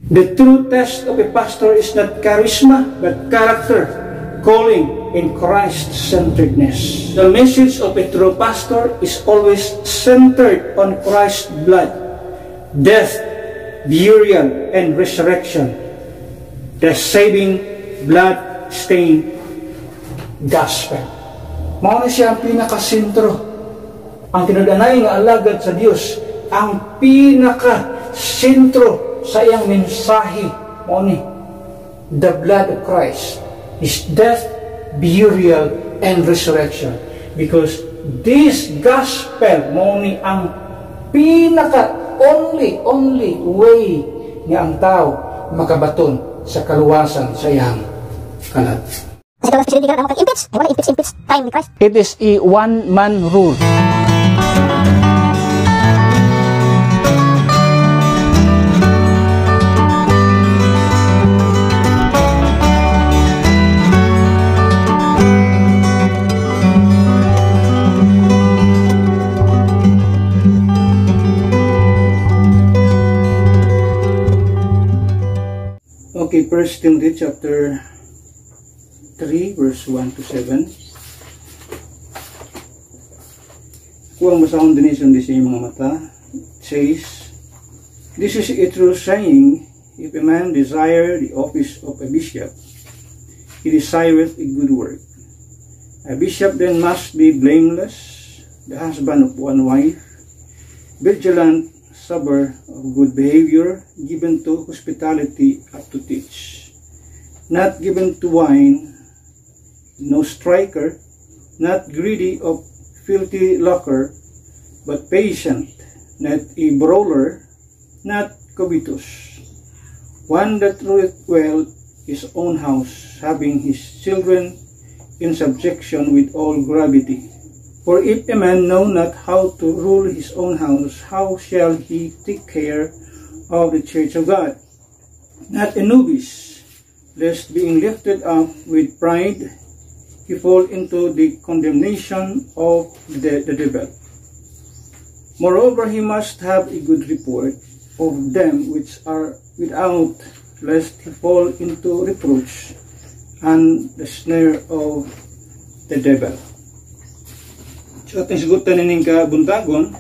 The true test of a pastor is not charisma, but character, calling, and Christ-centeredness. The message of a true pastor is always centered on Christ's blood, death, burial, and resurrection. The saving, blood-stained gospel. Mao na siya ang pinakasentro. Ang tinudanay nga alagad sa Dios, ang pinakasentro sa iyang mensahe mo ni the blood of Christ, His death, burial, and resurrection. Because this gospel mo ni ang pinaka only way nga ang tao makabaton sa kaluwasan sa iyang kalat. It is a one-man rule. Okay, 1 Timothy chapter 3 verse 1 to 7. Kung masahon din sa mga mata, it says, "This is a true saying, if a man desire the office of a bishop, he desireth a good work. A bishop then must be blameless, the husband of one wife, vigilant, sober, of good behavior, given to hospitality, up to teach, not given to wine, no striker, not greedy of filthy lucre, but patient, not a brawler, not covetous, one that ruleth well his own house, having his children in subjection with all gravity. For if a man know not how to rule his own house, how shall he take care of the church of God? Not a novice, lest being lifted up with pride, he fall into the condemnation of the devil. Moreover, he must have a good report of them which are without, lest he fall into reproach and the snare of the devil." So ating sigutan nining kabuntagon,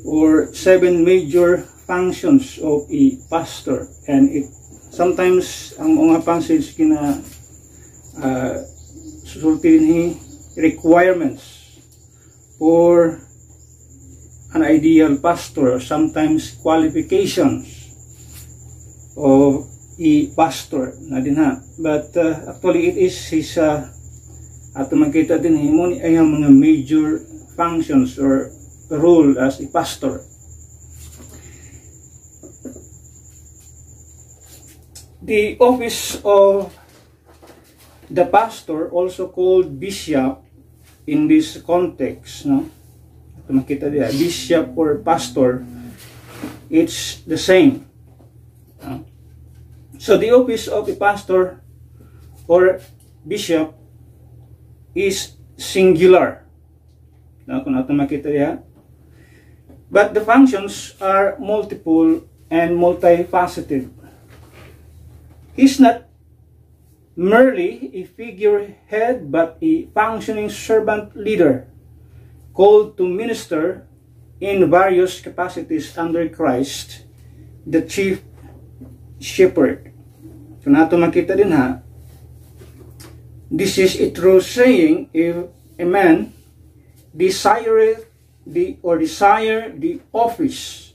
or 7 major functions of a pastor, and it sometimes ang mga passage kina susulti ni requirements for an ideal pastor, sometimes qualifications of a pastor na din ha. But actually it is his at makita din mo ay ang mga major functions or role as a pastor. The office of the pastor, also called bishop in this context, no? At makita din, bishop or pastor, it's the same. So the office of a pastor or bishop is singular. Now, kung natin makita diya. But the functions are multiple and multifaceted. He's not merely a figurehead, but a functioning servant leader, called to minister in various capacities under Christ, the chief shepherd. Kung natin makita din ha, this is a true saying, if a man desire the office,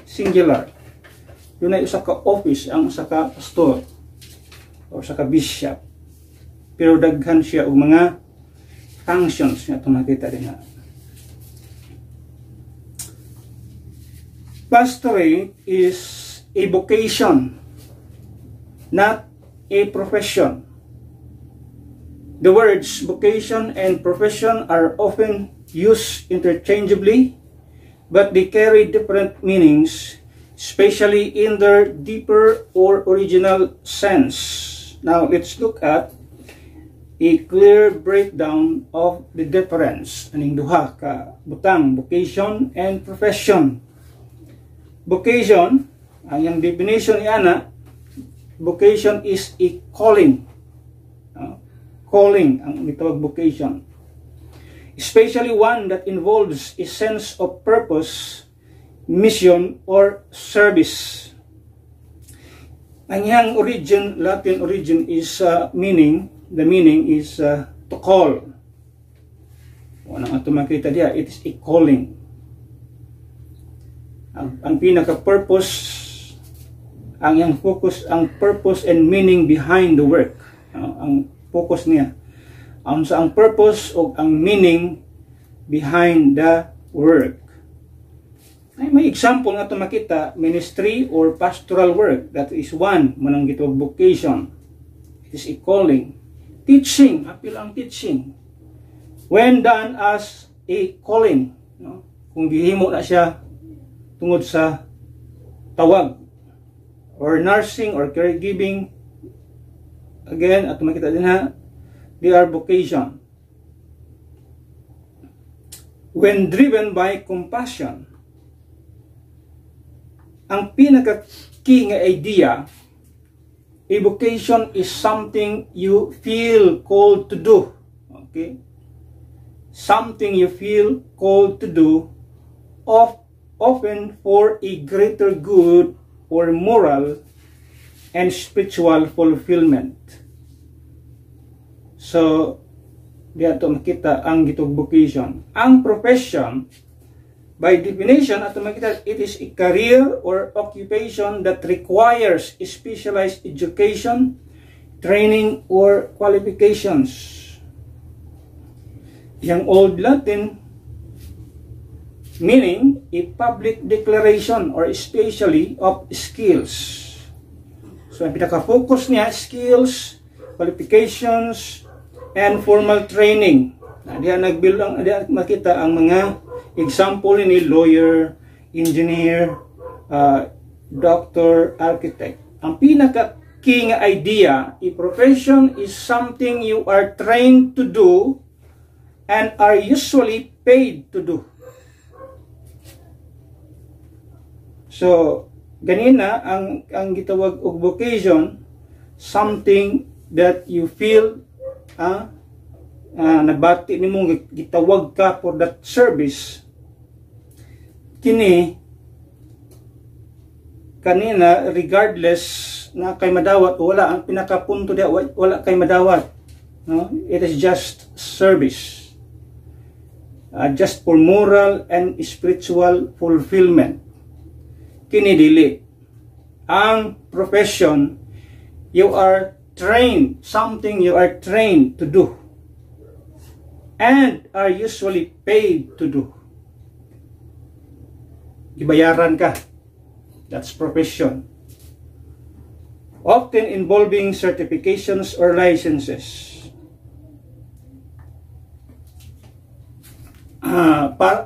singular, yun ay usa ka office, ang usa ka pastor o usa ka bishop, pero daghan siya og mga functions nga itong nakita din na. Pastorate is a vocation, not a profession. The words vocation and profession are often used interchangeably, but they carry different meanings, especially in their deeper or original sense. Now, let's look at a clear breakdown of the difference aning duha ka butang, vocation and profession. Vocation, Ang yang definition ni ana, vocation is a calling. Calling ang mitawag vocation. Especially one that involves a sense of purpose, mission, or service. Ang yang origin, Latin origin is meaning, the meaning is to call. Anong ato makita diya, it is a calling. Ang pinaka-purpose, ang yang focus, ang purpose and meaning behind the work. Ang focus niya. Ang purpose o ang meaning behind the work. Ay, may example nga ito makita, ministry or pastoral work. That is one, manang gitawag vocation. It is a calling. Teaching, apil ang teaching. When done as a calling, no? Kung gihimo na siya tungod sa tawag, or nursing or caregiving, again, at makita din ha, they are vocation. When driven by compassion, ang pinaka-key nga idea, a vocation is something you feel called to do. Okay? Something you feel called to do, often for a greater good or moral and spiritual fulfillment. So, dito makita ang gitog vocation. Ang profession, by definition, ato makita, it is a career or occupation that requires specialized education, training, or qualifications. Yang Old Latin, meaning a public declaration or especially of skills. So, ang pinaka-focus niya, skills, qualifications, and formal training. Diyan nagbilang, diyan makita ang mga example ni lawyer, engineer, doctor, architect. Ang pinaka-key nga idea, a profession is something you are trained to do and are usually paid to do. So, ganina ang gitawag og vocation, something that you feel nabati nimo gitawag ka for that service. Kini kanina regardless na kay madawat o wala, ang pinakapunto dia wala kay madawat, no? It is just service, just for moral and spiritual fulfillment. Kini dili ang profession, you are trained, something you are trained to do and are usually paid to do. Ibayaran ka. That's profession. Often involving certifications or licenses.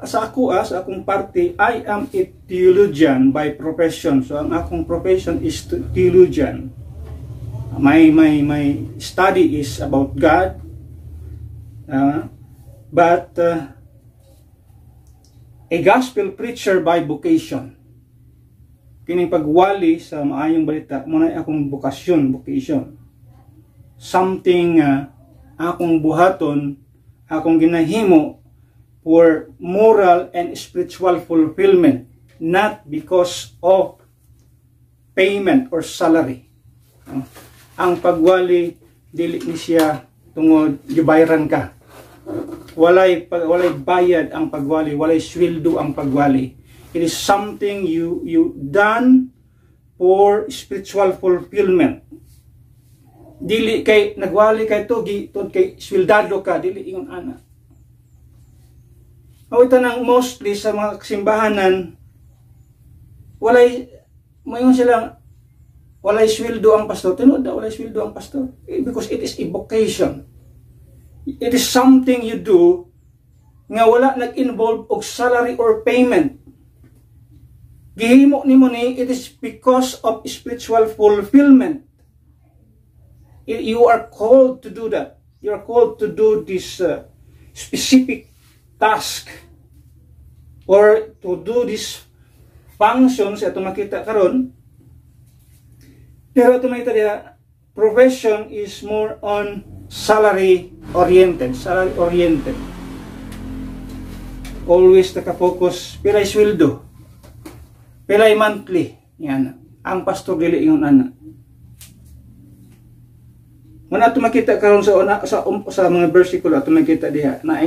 Sa akong party, I am a theologian by profession. So ang akong profession is theologian. My study is about God, but a gospel preacher by vocation. Kining pagwali sa maayong balita, muna akong vocation. Something akong buhaton, akong ginahimo for moral and spiritual fulfillment, not because of payment or salary. Ang pagwali dili ni siya tungod gibayaran ka. Walay bayad ang pagwali, walay sweldo ang pagwali. It is something you done for spiritual fulfillment. Dili kay nagwali kay tugi tungod kay sweldado ka, dili ingon ana. Ito nang mostly sa mga simbahanan, walay mayon silang walay sweldo ang pastor. Tinod na walay sweldo ang pastor. Because it is a vocation. It is something you do nga wala nag-involve og salary or payment. Gihimo nimo ni, it is because of spiritual fulfillment. You are called to do that. You are called to do this specific task or to do this functions ato makita karon Pero ito makita diha, profession is more on salary oriented. Always naka-focus, pilay sweldo, pilay monthly. Yan. Ang pastor dili ingon ana. Muna ito makita karon sa mga versikulo ato makita diha na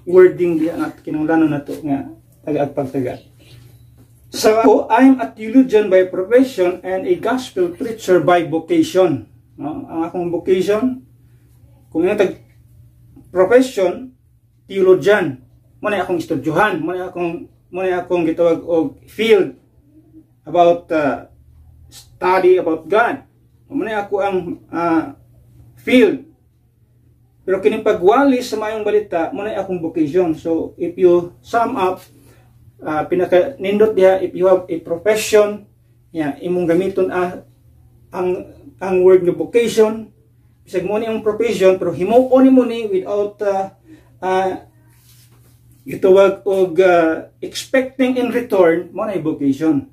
wording diha nga kinahanglanon nato nga taga-agpagtaga. So I'm a theologian by profession and a gospel preacher by vocation. No? Ang akong vocation, kung yung profession, theologian. Muna akong estudyuhan, muna akong gitawag og field about study about God. Muna ako ang field. Pero kining pagwali sa mayong balita, muna akong vocation. So if you sum up, pinaka-nindot diha, if you have a profession, imong gamiton ang word nga vocation, bisag mo ni ang profession, pero himuon mo ni without gitawag og expecting in return, mo na vocation.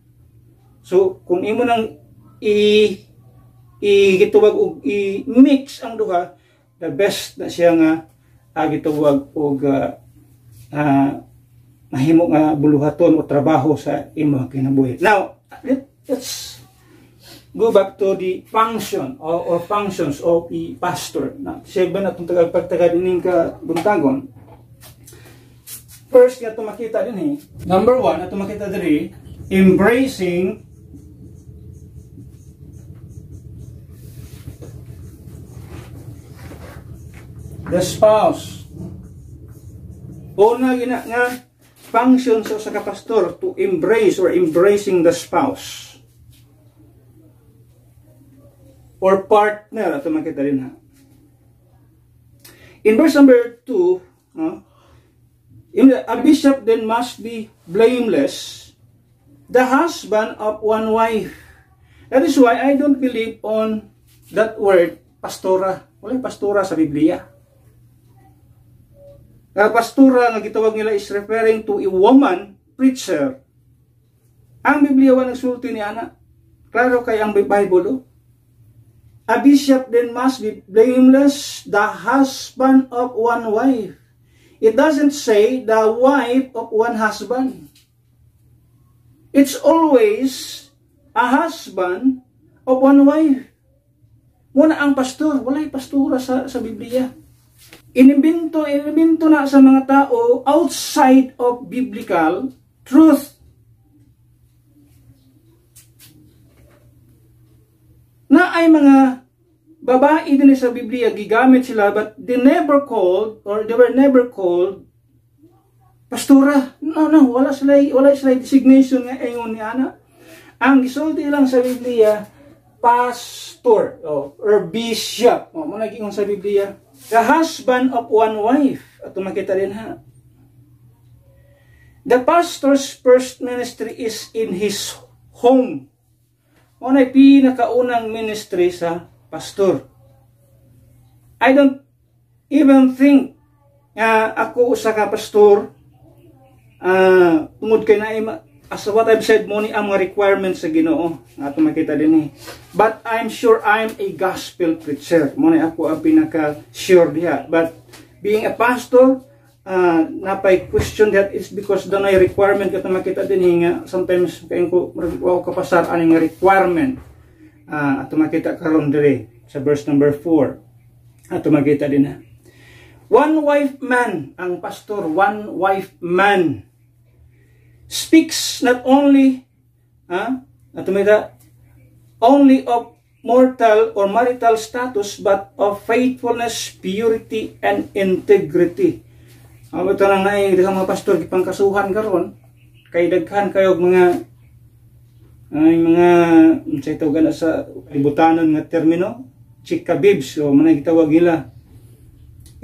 So kung imo nang gitawag og i-mix ang duha, the best na siya nga gitawag og mahimo nga buluhaton o trabaho sa imong kinabuhi. Now, let's go back to the function or functions of the pastor. Now, siya ba na itong tagapagtaga din ka buntagon? First, nga ito makita din number 1, ito makita din embracing the spouse. Una gina nga function sa kapastor to embrace or embracing the spouse or partner. Ito makita rin in verse number 2, a bishop then must be blameless, the husband of one wife. That is why I don't believe on that word pastora. Wala pastora sa Biblia. Pastora nga gitawag nila is referring to a woman preacher. Ang Biblia wa nagsulti ni ana. Klaro kay ang Bible. A bishop then must be blameless, the husband of one wife. It doesn't say the wife of one husband. It's always a husband of one wife. Muna ang pastor, walay pastora sa Biblia. Inimbento na sa mga tao outside of biblical truth. Na ay mga babae din sa Biblia, gigamit sila, but they were never called pastora. No, wala sila designation nga ayon ni ana. Ang gisulti lang sa Biblia, pastor or bishop. Mo naging sa Biblia, the husband of one wife. At makita din the pastor's first ministry is in his home. O na pinakaunang ministry sa pastor. I don't even think ako usa ka pastor tungod kay na as what I've said mo ni ang mga requirements sa Ginoo ato makita din but I'm sure I'm a gospel preacher mo ni ako ang pinaka sure diha. But being a pastor, napay question that is because doon ay requirement ato makita din nga sometimes kayo ko kapasar aning requirement ato makita karon dire sa verse number 4. Ato makita din one wife man ang pastor, one wife man speaks not only ato makita only of mortal or marital status but of faithfulness, purity and integrity. Ito lang na daghang mga pastor gipangkasuhan karon kay daghan kayo mga unsay tawag sa libutanon nga termino, chika bibs o manay gitawag nila.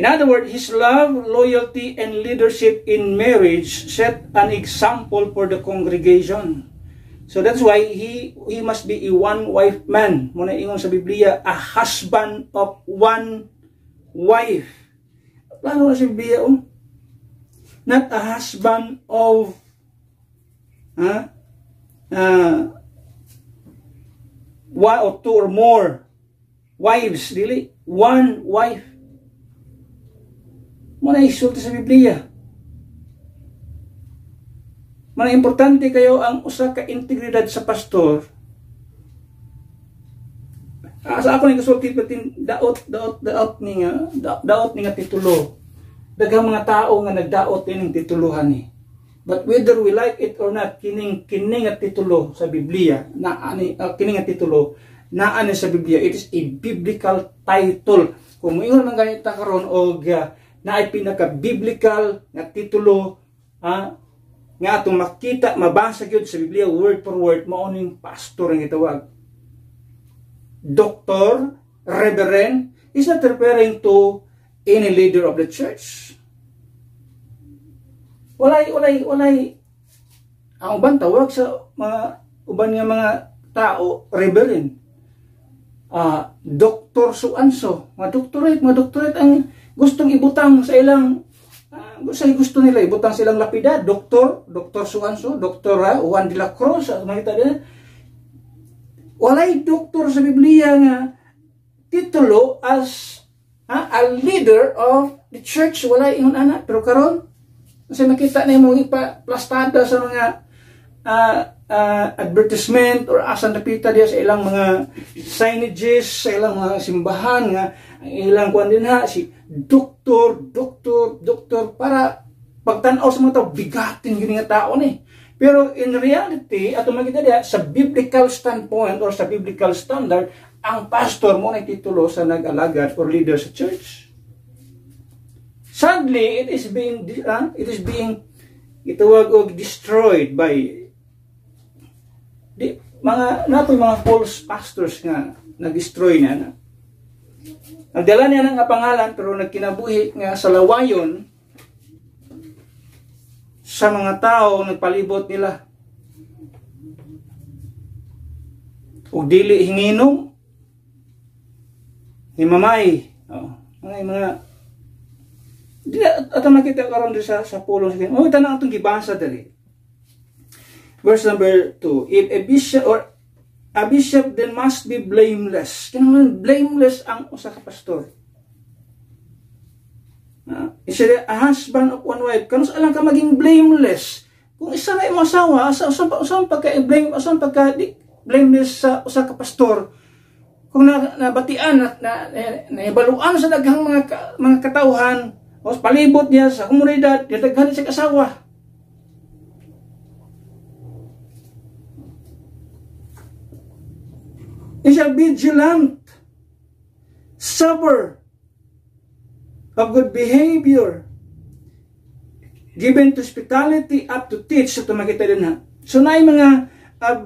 In other words, his love, loyalty and leadership in marriage set an example for the congregation. So that's why he must be a one wife man. Muna ingon sa Biblia, a husband of one wife. Plano na sa Biblia not a husband of one or two or more wives, dili one wife. Muna isulti sa Biblia. Muna importante kayo ang usa ka integridad sa pastor. Sa ako ni kasulti patin daot ni nga titulo. Daghang mga tao nga nagdaot ining tituluhan ni. But whether we like it or not, kining nga titulo sa Biblia, kining nga titulo naa ni sa Biblia, it is a biblical title. Kung moingon man ganita karon og naay pinaka-biblical nga titulo nga atong makita, mabasa gyud sa Biblia word for word, mao ning pastor ang gitawag. Doctor, reverend is not referring to any leader of the church. Walay ang uban tawag sa mga uban nga mga tao reverend. Doktor so-and-so, mga doctorate ang gustong ibutang sa ilang gusto nila ibutang silang lapida, doktor so-and-so, Dr. Juan de la Cruz, makita din. Walay doktor sa Biblia nga titulo as a leader of the church, walay ingon ana. Pero karon kasi makita na yung ipaplastada sa mga advertisement or asa napita diya sa ilang mga signages, sa ilang mga simbahan nga ilang kuan din si doktor para pagtan-aw sa mga tao bigatin gini nga tao ni. Pero in reality, ato makita diya sa biblical standpoint or sa biblical standard, ang pastor mo na titulo sa nag-alagad or leader sa church. Sadly, it is being itawag og destroyed by mga false pastors nga nag-destroy na. Nagdala niya ng pangalan pero nagkinabuhi nga sa lawayon sa mga tao nagpalibot nila. Ug dili hinginom himamay. Mga ato makita karon sa pulong sa tanang atong gibasa dali. Verse number 2. If a bishop then must be blameless. Kinahanglan blameless ang usa ka pastor. A husband of one wife. Kung saan lang ka maging blameless. Kung isa na imong asawa, usan pagka blameless sa usa ka pastor. Kung nabatian naibaluan sa daghang mga katawhan o palibot niya sa komunidad, daghan sa kasawa. He shall be vigilant, sober, of good behavior, given to hospitality, up to teach. So makita din ha. So na mga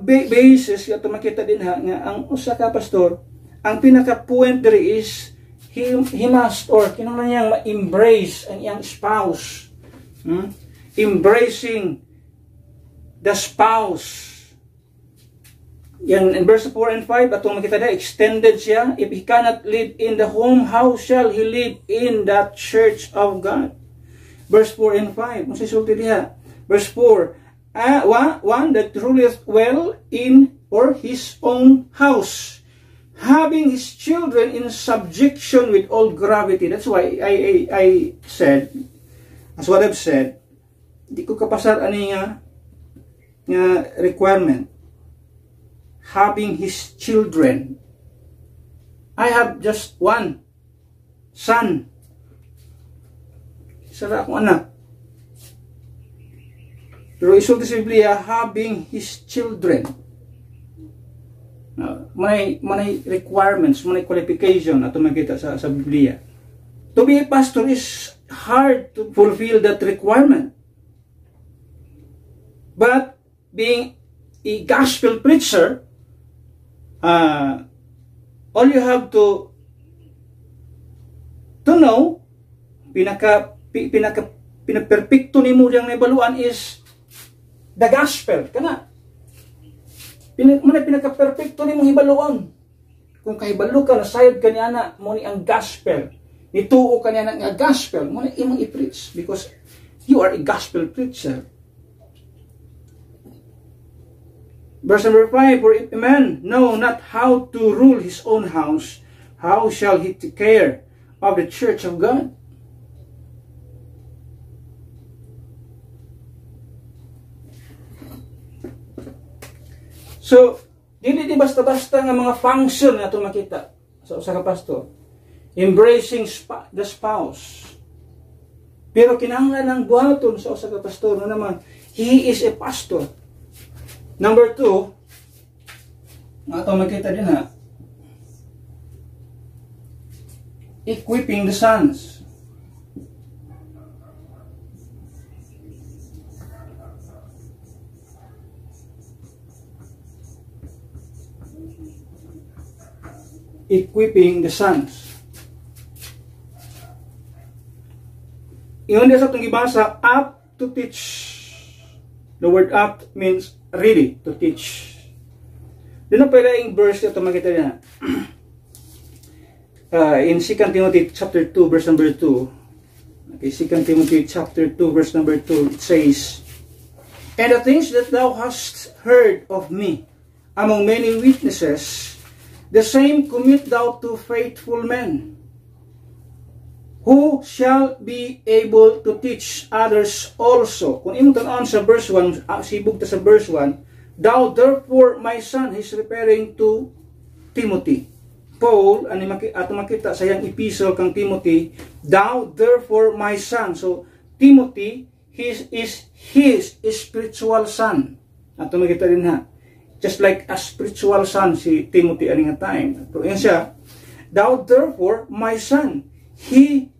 basis ito makita din ha nga ang usa ka pastor, ang pinaka-point diri is he must or kinahanglan niyang ma-embrace ang iyang spouse. Embracing the spouse. Yan, in verse 4 and 5, atong makita na, extended siya. If he cannot live in the home, how shall he live in that church of God? Verse 4 and 5, masisulti diha. Verse 4, one that ruleth well in or his own house, having his children in subjection with all gravity. That's why I said, as what I've said, di ko kapasar ani nga requirement. Having his children. I have just one son. Isa ra akong anak. Pero isulti sa Biblia, having his children. May requirements, may qualification ato makita sa Biblia. To be a pastor is hard to fulfill that requirement. But being a gospel preacher, all you have to know, pinaperpekto nimo diyang naibaluan is the gospel. Kana pinaka-perfecto nimo hibaluan. Kung kahibalo ka, nasayod ka niya na, mo ni ang gospel. Nituo ka niya na nga gospel, mo ni imong i-preach. Because you are a gospel preacher. Verse number 5, for if a man know not how to rule his own house, how shall he take care of the church of God? So, dili di basta-basta nga mga function na ito makita sa usa ka pastor. Embracing the spouse. Pero kinahanglan ang buhaton sa usa ka pastor na naman, he is a pastor. Number 2, nga ito makita din ha, equipping the sons. Equipping the sons. Iyon din sa itong ibasa, apt to teach. The word apt means ready to teach. Doon na pala yung verse ito makita niya. In 2 Timothy chapter 2 verse number 2. Okay, 2 Timothy chapter 2 verse number 2, it says, and the things that thou hast heard of me among many witnesses, the same commit thou to faithful men, who shall be able to teach others also. Kung imong tan-on sa verse 1, sibog ta sa verse 1, thou therefore my son, he's referring to Timothy. Paul, ato makita sa iyang epistle kang Timothy, thou therefore my son. So, Timothy, is his spiritual son. Ato makita din ha. Just like a spiritual son si Timothy aning time. So, yan siya, thou therefore my son, he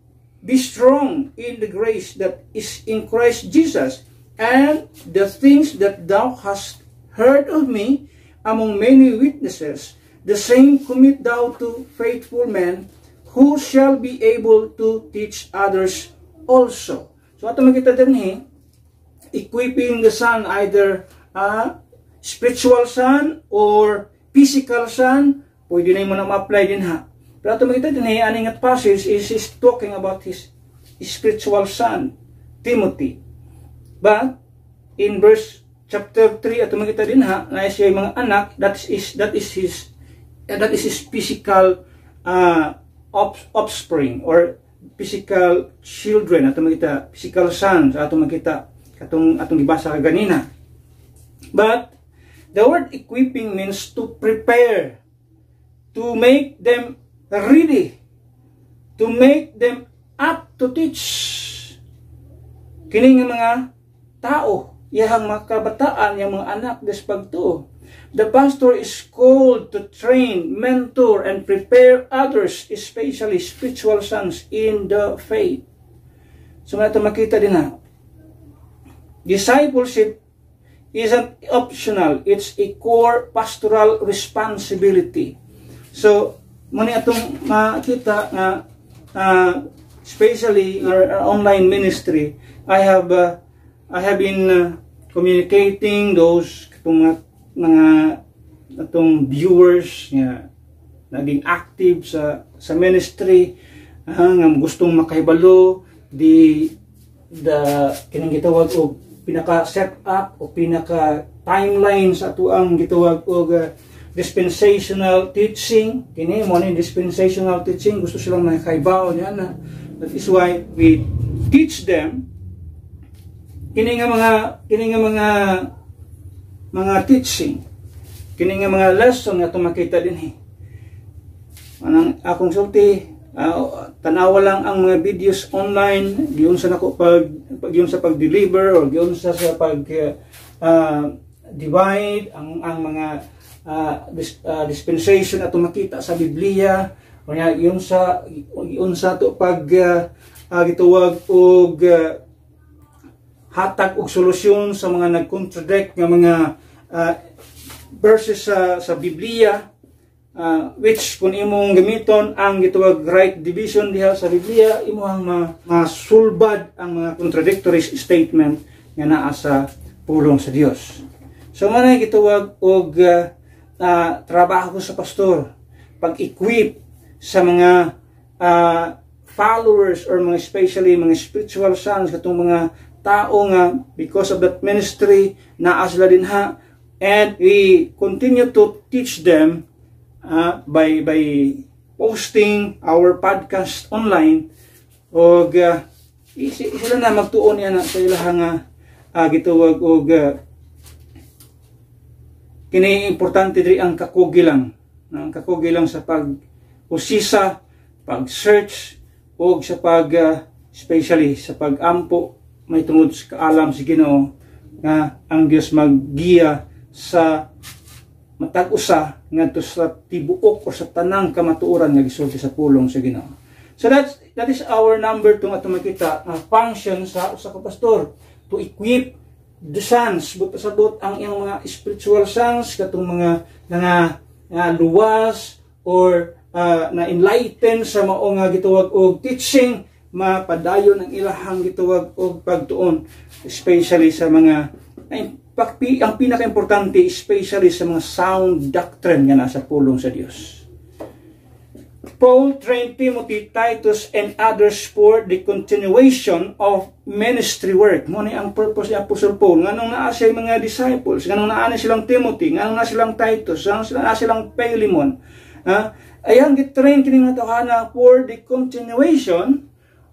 be strong in the grace that is in Christ Jesus, and the things that thou hast heard of me among many witnesses, the same commit thou to faithful men, who shall be able to teach others also. So ato makita din equipping the son, either spiritual son or physical son, pwede na mo na ma-apply din ha. Pero ato makita din aning at passage is talking about his spiritual son, Timothy. But in verse chapter 3 ato makita din ha, na siya mga anak, that is his physical offspring or physical children. Ato makita physical sons, ato makita atong gibasa kaganina. But the word equipping means to prepare, to make them ready, to make them up to teach. Kini nga mga tao, iyang mga kabataan, yung mga anak des pagtuo. The pastor is called to train, mentor, and prepare others, especially spiritual sons, in the faith. So nga ito makita din na, discipleship isn't optional, it's a core pastoral responsibility. So, muna itong makita nga, especially in our online ministry, I have been communicating those mga atong viewers nga naging active sa ministry, nga gustong makahibalo kining gitawag og pinaka set up o pinaka timeline sa atuang gitawag og dispensational teaching. Kini mo ni dispensational teaching, gusto silang makaibaw niya na. That is why we teach them kini nga mga teaching, kini nga mga lesson nga makita din anang akong sulti, tanawa lang ang mga videos online, giyon sa nako giyon sa pag-deliver or giyon sa pag divide ang mga dispensation ato makita sa Biblia, o giyon sa to pag gituwag og hatag og solusyon sa mga nag-contradict nga mga verses sa Biblia, which kung imong gamiton ang gituwag right division diha sa Biblia, imong masulbad ang mga contradictory statement nga naa sa pulong sa Dios. So manay gituwag og trabaho sa pastor, pag-equip sa mga followers or mga especially mga spiritual sons katong mga tao nga because of that ministry naa sila din And we continue to teach them by posting our podcast online. Og sila na magtuon yan sa ilahang gitawag og kini importante diri ang kakugilang. Ang kakugilang sa pag-usisa, pag-search, o sa especially sa pag-ampo may tungod sa kaalam si Ginoo nga ang Dios maggiya sa matag-usa ngadto sa tibuok o sa tanang kamatuoran nga gisulti sa pulong sa Ginoo. So that is our number 2 nga makita function sa usa ka pastor, to equip the sons, sabot ang iyang mga spiritual sons katong mga luwas or na enlighten sa mao nga gituwag og teaching, mapadayon ang ilahang gituwag og pagtuon, especially sa mga ang pinaka-importante, especially sa mga sound doctrine nga nasa pulong sa Dios. Paul trained Timothy, Titus, and others for the continuation of ministry work. Mo ni ang purpose ni Apostle Paul. Nganong naa siya mga disciples, nganong naa silang Timothy, nganong naa silang Titus, nganong naa silang Philemon. Ayang gitrain kini mga tawhana for the continuation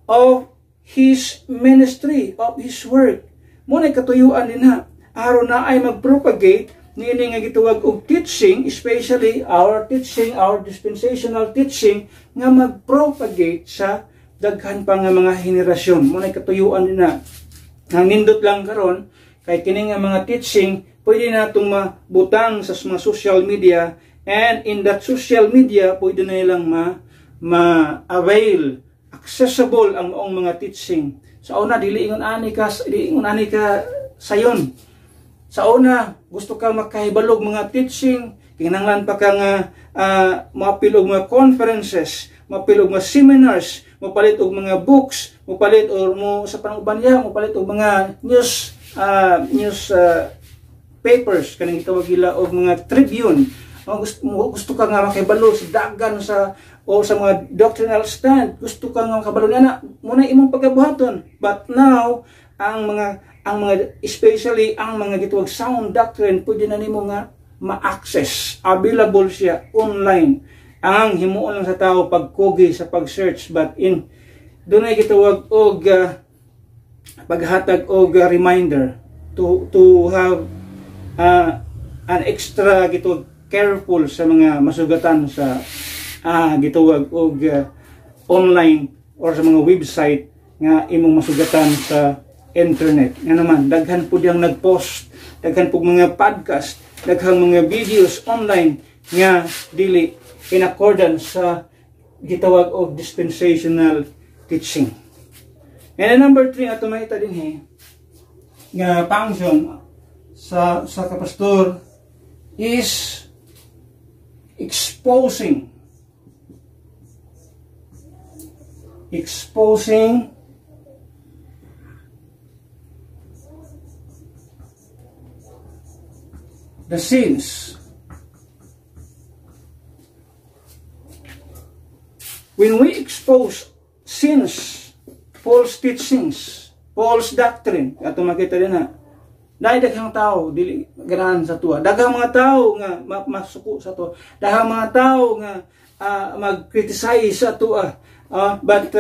of his ministry, of his work. Mo ni katuyuan din aron na ay mag-propagate niini nga gituwag og teaching, especially our teaching, our dispensational teaching, nga mag-propagate sa daghan pa nga mga henerasyon. Mo na katuyuan din ang nindot lang karon kay kini nga mga teaching pwede natong mabutang sa mga social media, and in that social media pwede na nilang ma-avail, accessible ang maong mga teaching. Sa una dili ingon ani ka sayon. Sa una, gusto ka makahibalog mga teaching, kinahanglan pa ka nga mapilog mga conferences, mapilog mga seminars, mapalit og mga books, mapalit or mo sa panguban niya, mapalit og mga news papers kanang gitawag gila og mga tribune. Gusto ka nga makahibalo sa dagan sa mga doctrinal stand, gusto ka nga makabalo na muna imong pagabuhaton. But now, ang mga especially ang mga gituwag sound doctrine pwede na nimo nga ma-access, available siya online. Ang himuon lang sa tao pagkugi sa pag-search, but dunay gituwag og paghatag og reminder to have an extra gituwag careful sa mga masugatan sa gituwag og online or sa mga website nga imong masugatan sa internet. Nga naman, daghan po diyang nag-post, daghan po mga podcast, daghang mga videos online nga dili in accordance sa gitawag og dispensational teaching. And number 3 ato makita din nga function sa kapastor is exposing the sins. When we expose sins, false teachings, false doctrine, ato makita din dahil daghang tao dili ganahan sa tuwa, daghang mga tao nga masuko sa tuwa, daghang mga tao nga mag-criticize sa tuwa, but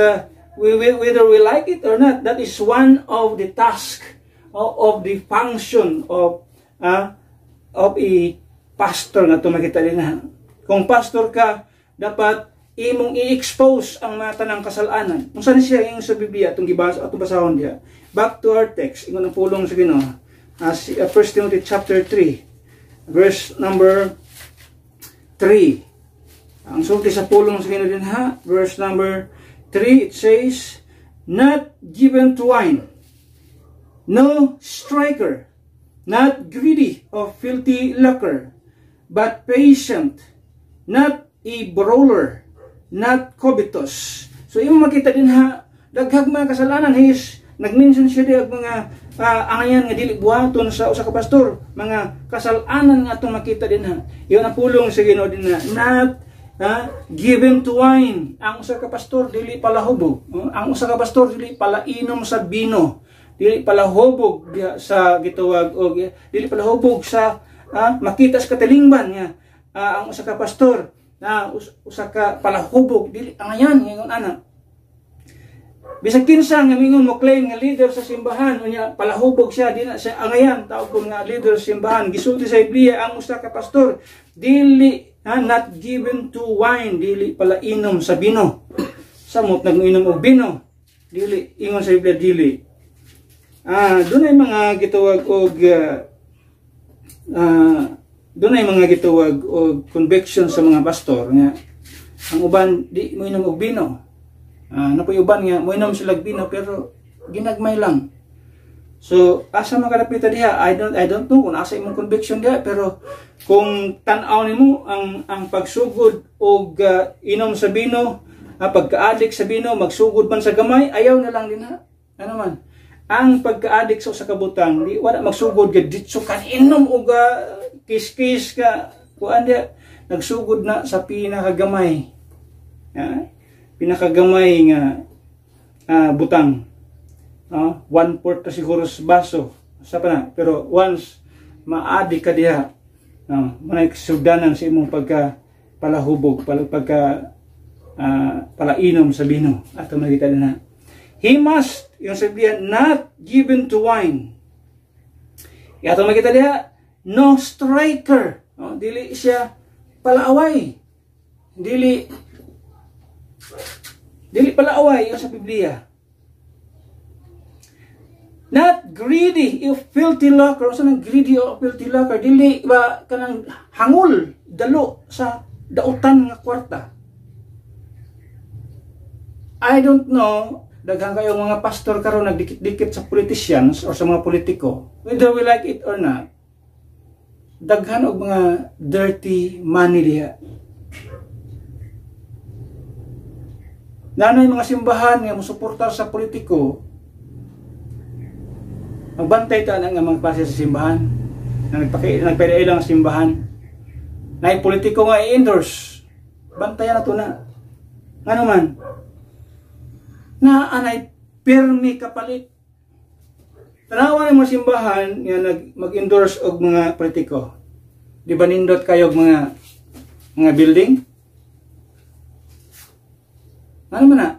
whether we like it or not, that is one of the task of the function of a pastor nga tumakita din Kung pastor ka, dapat imong i-expose ang mga tanang kasalanan. Kung saan siya yung sa Biblia atong gibasa atong basahon diha. Back to our text, ingon ang pulong sa Ginoo. 1 Timothy chapter 3, verse number 3. Ang sulti sa pulong sa Ginoo din verse number 3, it says, "Not given to wine, no striker, not greedy of filthy lucre, but patient, not a brawler, not covetous." So imo makita din daghang mga kasalanan nag-mention siya di mga angayan nga dili buhaton sa usa ka pastor, mga kasalanan nga atong makita din Iyon ang pulong sa Ginoo din not given to wine. Ang usa ka pastor dili palahubog. Ang usa ka pastor dili palainom sa bino. Dili palahubog sa gitawag og dili palahubog sa makita sa katilingban nga ang usa ka pastor na usa ka palahubog dili angayan ingon ana. Bisag kinsa nga mingon mo claim nga leader sa simbahan unya palahubog siya di na siya angayan tawag ko nga leader sa simbahan. Gisulti sa Biblia ang usa ka pastor dili not given to wine, dili pala inom sa bino. Samot nag-inom og bino. Dili ingon sa Biblia dili. Dunay mga gitawag og dunay mga gitawag og conviction sa mga pastor nga ang uban di mo inom og bino. Napoy uban nga mo inom sila og bino pero ginagmay lang. So asa makalapita diha? I don't know kung asa imong conviction diha, pero kung tan-aw nimo ang pagsugod og inom sa bino, pagka-addict sa bino, magsugod man sa gamay, ayaw na lang din ha. Ano man? Ang pagka-addict sa kabutang, di wala magsugod ka ditso kan inom og kiss-kiss ka kuan dia, nagsugod na sa pinakagamay. Pinakagamay nga butang. 1/4 siguro sa baso. Sa pa na, pero once ma-addict ka diha, manay sugdanan sa imong palahubog, palainom sa bino. Ato makita na. He must, yung sabihan, not given to wine. Ato makita diha, no striker. Dili siya palaaway. Dili palaaway yung sa Biblia. Not greedy of filthy lucre. Saan ang greedy o filthy lucre? Dili ba kanang hangul, dalo sa dautan nga kwarta. I don't know, daghang kayong mga pastor karon nagdikit-dikit sa politicians or sa mga politiko. Whether we like it or not, daghan og mga dirty money diha. Nanay mga simbahan nga mosuporta sa politiko, magbantay ta nga mga klase sa simbahan na nagpailang sa simbahan na politiko nga i-endorse, bantayan na to na nga naman na anay pirmi kapalit. Tanawa ng mga simbahan nga mag-endorse og mga politiko, di ba nindot kayo og mga building? Ano man na?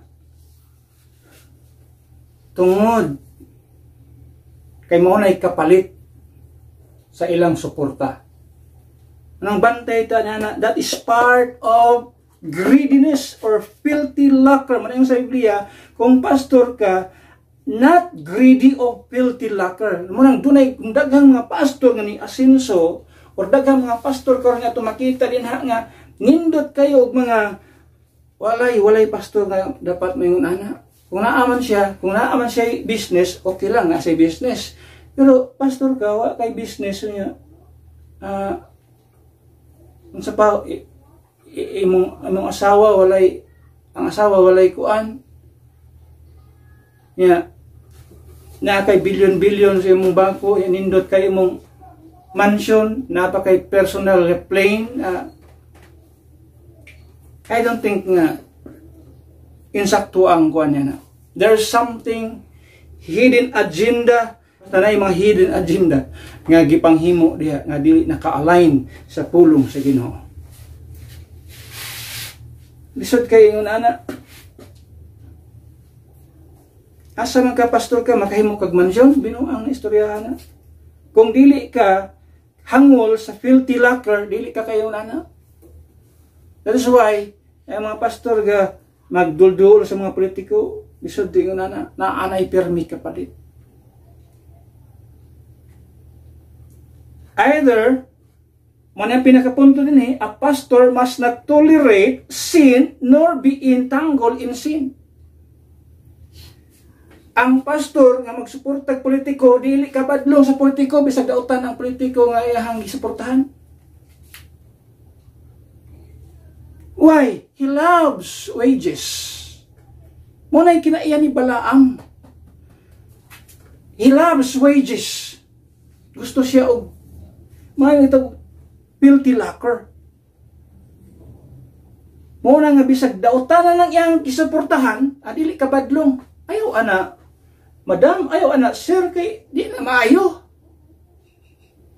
Tungod kay mo na kapalit sa ilang suporta. Anong bantay ta na that is part of greediness or filthy lucre. Manayong sa Biblia, kung pastor ka, not greedy of filthy lucre. Munang dunay kung daghang mga pastor nga ni asenso or daghang mga pastor karon nga tumakita din nga nindot kayo og mga walay pastor nga dapat mayon ana. Kung naaman siya business, okay lang nga sa business. Pero pastor ka wa kay business niya. Unsa pa imong asawa ang asawa walay kuan. Na kay billion sa imong bangko, nindot kay imong mansion, napa kay personal plane. I don't think nga insakto ang kuan niya na. There's something hidden agenda, tanay mga hidden agenda nga gipanghimo diha nga dili naka-align sa pulong sa Ginoo. Lisod kay ingon ana. Asa man ka pastor ka makahimo kag mansion, binuang istoryahan na. Kung dili ka hangol sa filthy lucre, dili ka kayo ana. That is why ay mga pastor ga magduldul sa mga politiko, lisod ingon ana na anay permi kapalit. Either man ang pinakapunto din a pastor must not tolerate sin nor be entangled in sin. Ang pastor nga magsuportag politiko, dili kabadlong sa politiko bisag dautan ang politiko nga iyang gisuportahan. Why? He loves wages. Muna'y kinaiya ni Balaam. He loves wages. Gusto siya og mga itong filthy lucre. Muna nga bisag dautan na ng iyang gisuportahan, dili kabadlong. Ayaw ana, madam, ayaw ana, sir, kay di na maayo.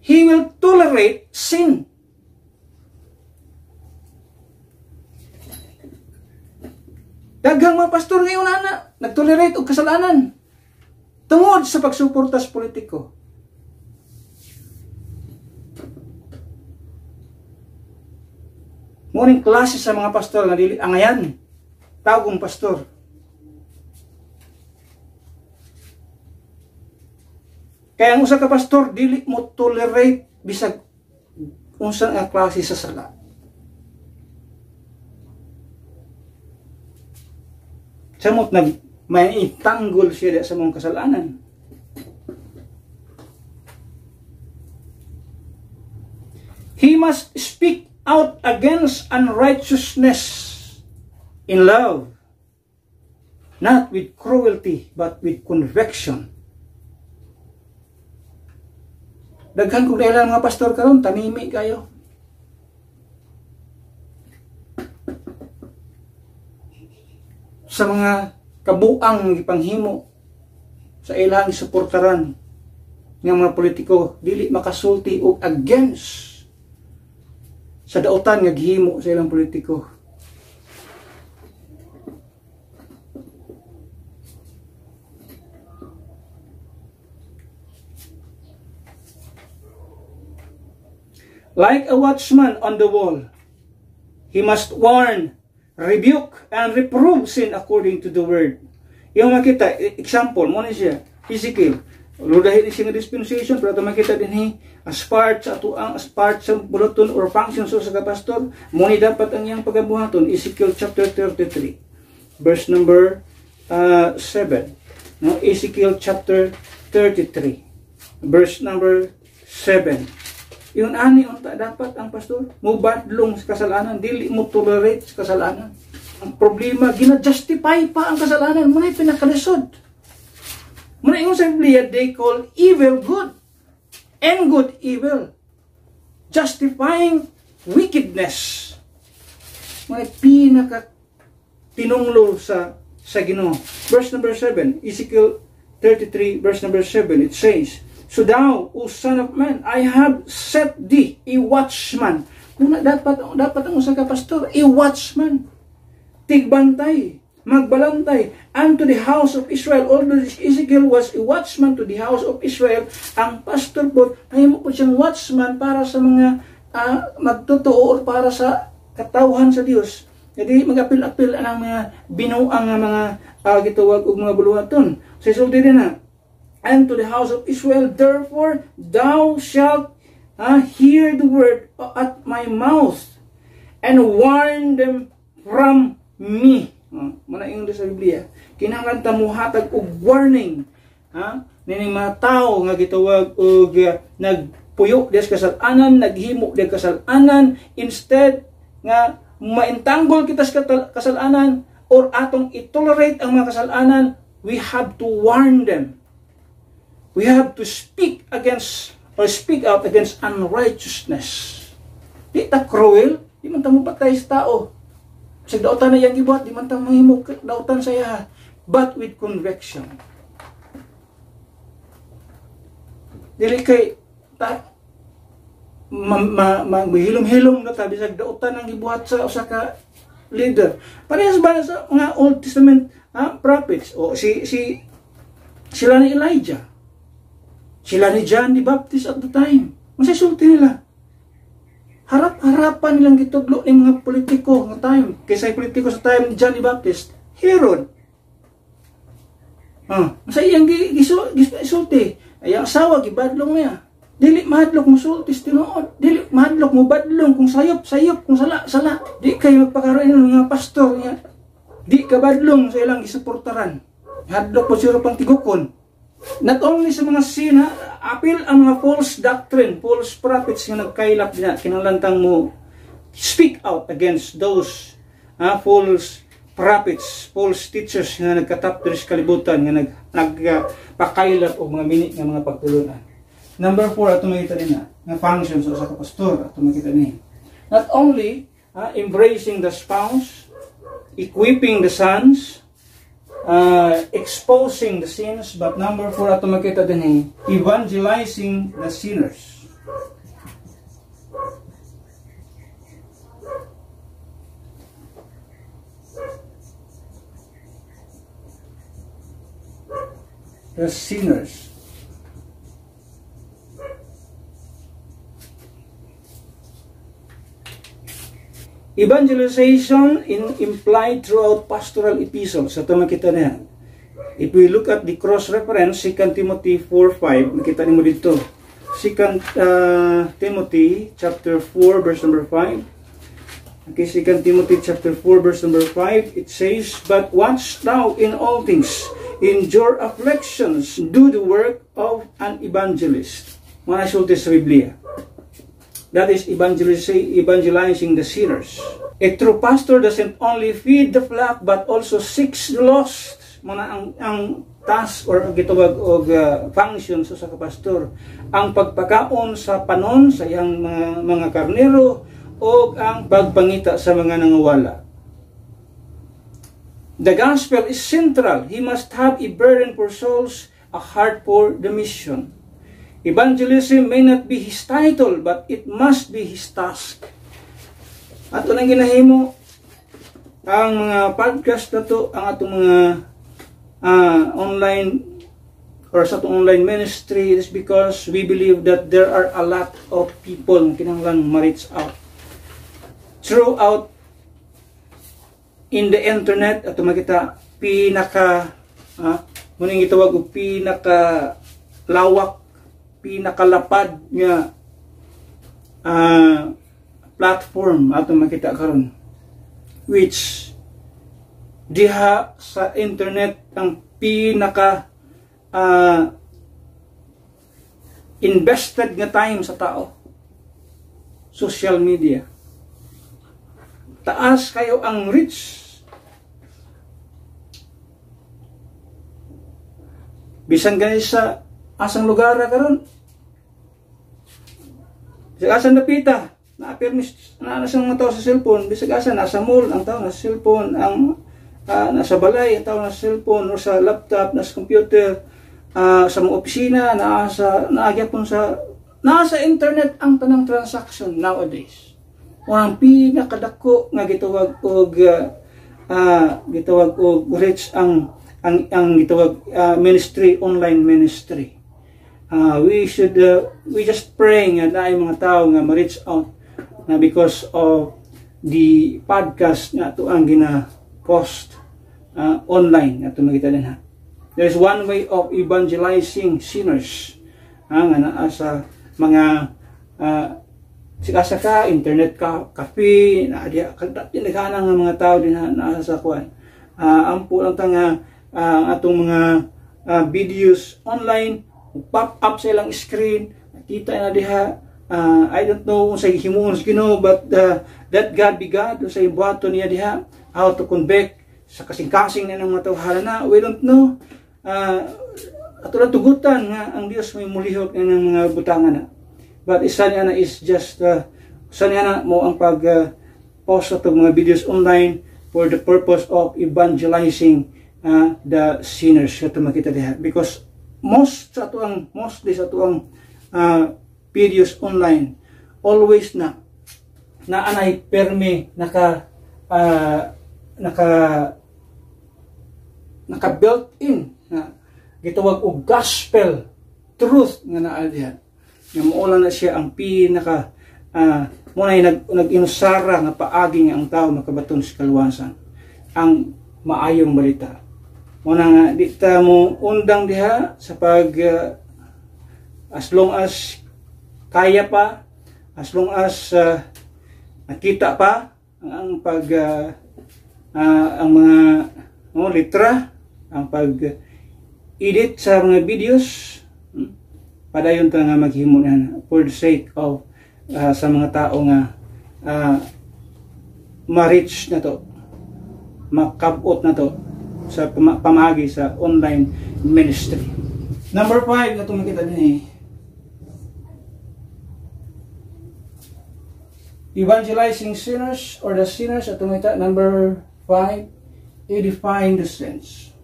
he will tolerate sin. Daghang mga pastor ngayon nagtolerate og kasalanan tungod sa pagsuporta sa politiko. Muning klase sa mga pastor nga dili angayan tawagong pastor. Kaya ang usa ka pastor dili mo tolerate bisag unsa nga klase sa sala. Samot may itanggol siya sa mong kasalanan. He must speak out against unrighteousness in love, not with cruelty, but with conviction. Daghan kung dahil mga pastor karon tamimi kayo. Sa mga kabuang ipanghimo sa ilang suportaran ng mga politiko, dili makasulti og against sa dautan nga gihimo sa ilang politiko. Like a watchman on the wall, he must warn, rebuke, and reprove sin according to the word. Yung makita, example, mo na siya, Ezekiel. Ludahin siya nga dispensation, pero ito makita din as part sa bulaton or function sa pastor, mo ni dapat ang iyang pagabuhaton. Ezekiel chapter 33, verse number 7. No? Ezekiel chapter 33, verse number 7. Yung ani unta dapat ang pastor mubadlong sa kasalanan, dili mo tolerate sa kasalanan. Ang problema gina-justify pa ang kasalanan, mo na pinakalisod. Mo na yung sa Biblia, they call evil good and good evil, justifying wickedness. Mo na pinaka tinunglo sa Ginoo. Verse number 7, Ezekiel 33 verse number 7, it says, "So thou, O son of man, I have set thee a watchman." Muna dapat ang usa ka pastor, a watchman. Tigbantay, magbalantay unto the house of Israel. Although Ezekiel was a watchman to the house of Israel, ang pastor po, ay mo po siyang watchman para sa mga magtotoo or para sa katawhan sa Dios. Jadi mag-apil-apil ang mga binuang mga gitawag og mga buluhaton. Sa isulti din na, "And to the house of Israel, therefore, thou shalt hear the word at my mouth, and warn them from me." Muna yung sa Biblia. Kinahanglan ta muhatag og warning. Nining mga tao nga gitawag og nagpuyo des kasalanan, naghimo des kasalanan, instead nga maintanggol kita sa kasalanan or atong itolerate ang mga kasalanan, we have to warn them. We have to speak against or speak out against unrighteousness. Di ta cruel, di man ta mo patay sa tao. Sa dautan na yang gibuhat, di man ta mahimo dautan sa iya, but with conviction. Dili kay ta mahilom-hilom na ta bisag dautan ang gibuhat sa usa ka leader. Parehas ba sa mga Old Testament prophets o sila ni Elijah, sila ni John the Baptist at the time. Masisulti nila. Harap-harapan nilang gitudlo ng mga politiko ng time. Kaysa yung politiko sa time ni John the Baptist, Herod. Sa iyang gisulti, ay ang asawa, gibadlong niya. Dili mahadlok mo sultis tinuod. Dili mahadlok mo badlong kung sayop, kung sala. Di kayo magpakaroon ng mga pastor niya. Di ka badlong sa ilang gisuportaran. Hadlok po siya pang tigukon. Not only sa mga sin, apil ang mga false doctrine, false prophets nga nagkailap din, kinalantang mo speak out against those false prophets, false teachers nga nagkatapter sa kalibutan, nga nagpakailap o mga minute nga mga pagtulunan. Number 4, ato makita din na functions sa kapastor, ato makita din. Not only embracing the spouse, equipping the sons, exposing the sins, but number 4 ato makita din evangelizing the sinners. The sinners. Evangelization implied throughout pastoral epistles. Ito makita na yan. If we look at the cross-reference, 2 Timothy 4:5, makita niyo dito. 2 Timothy chapter 4 verse number 5. Okay, 2 Timothy chapter 4 verse number 5, it says, "But watch thou in all things, endure afflictions, do the work of an evangelist." Mga sulti sa Biblia. That is evangelizing the sinners. A true pastor doesn't only feed the flock but also seeks the lost. Mga ang task or gitawag og function sa kapastor, ang pagpakaon sa panon sa iyang mga karnero o ang pagpangita sa mga nangawala. The gospel is central. He must have a burden for souls, a heart for the mission. Evangelism may not be his title, but it must be his task. Ato nang ginahimo ang mga podcast na to, ang atong mga online or sa atong online ministry is because we believe that there are a lot of people na kinahanglan ma-reach out throughout in the internet. Ato makita muning gitawag og pinaka lawak, pinakalapad nga platform ato makita karon, which diha sa internet ang pinaka invested nga time sa tao, social media. Taas kayo ang reach. Bisan ganit sa asang lugar karon, bisag asa napita, na-permis na nasa mga tao sa cellphone, bisag asa nasa mall ang tao nasa cellphone, ang nasa balay ang tao nasa cellphone o sa laptop, nasa computer, sa mga opisina, nasa internet ang tanang transaction nowadays. Ang pinakadako nga gitawag og reach ang gitawag ministry, online ministry. We just praying na ay mga tao nga ma-reach out na because of the podcast na ito ang gina-post online na ito makita din ha. There is one way of evangelizing sinners nga naa sa mga sikasa ka, internet ka, cafe, na diya kagdagana nga mga tao din naa sa kuan. Ampo lang tanga atong mga videos online, pop up sa ilang screen, nakita na diha. I don't know kung sa himuon sa Ginoo, but that God be God, sa ibuhaton niya diha, how to convict sa kasing-kasing na ng mga tawhara na, we don't know. Ato lang tugutan nga ang Dios may mulihok na ng mga butangan na. But isa niya na is just, isa niya na mo ang pag-post sa mga videos online for the purpose of evangelizing the sinners ito makita diha. Because mostly sa tuang videos online, always na anay permi naka built in na gitawag og gospel truth nga naa diha. Nga maulang na siya ang pinaka munay nag-inusara nga paagi nga ang tao makabaton sa kaluwasan, ang maayong balita. Muna nga di ta mo undang diha sa pag as long as kaya pa, as long as nakita pa ang pag ang mga litra, ang pag-edit sa mga videos, padayon ta nga maghimo na for the sake of sa mga tao nga ma-reach na to, makabot na to sa pamagi sa online ministry. Number 5 na itong makita din evangelizing sinners or the sinners at tumita. Number 5, edifying the saints.